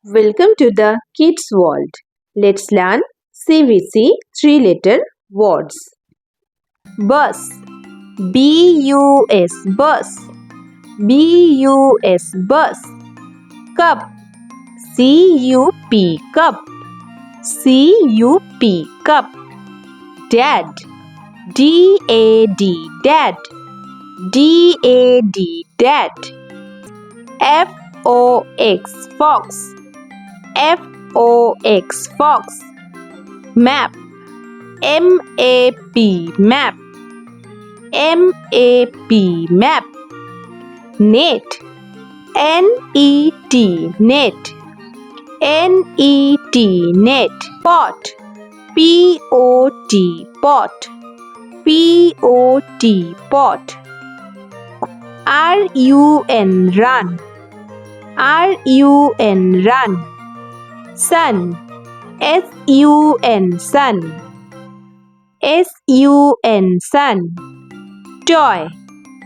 Welcome to the Kids World. Let's learn CVC three-letter words. Bus, B-U-S, bus, B-U-S, bus. Cup, C-U-P, cup, C-U-P, cup. Dad, D-A-D, dad, D-A-D, dad. F-O-X, fox, F-O-X, fox. Map, M-A-P, map, M-A-P, map. Net, N-E-T, net, N-E-T, net. Pot, P-O-T, pot, P-O-T, pot. R-U-N, run, R-U-N, run. Sun, S-U-N, sun, S-U-N, sun. Toy,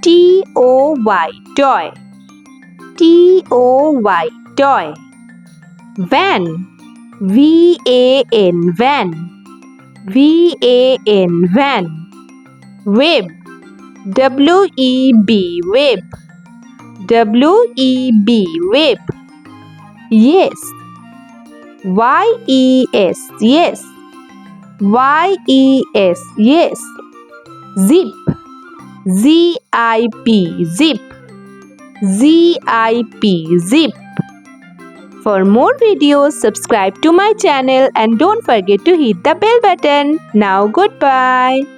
T-O-Y, toy, T-O-Y, toy. Van, V-A-N, van, V-A-N, van. Web, W-E-B, web, W-E-B, web. Yes, Y-E-S, yes, Y-E-S, yes. Zip, Z-I-P, zip, Z-I-P, zip. For more videos, subscribe to my channel and don't forget to hit the bell button. Now goodbye.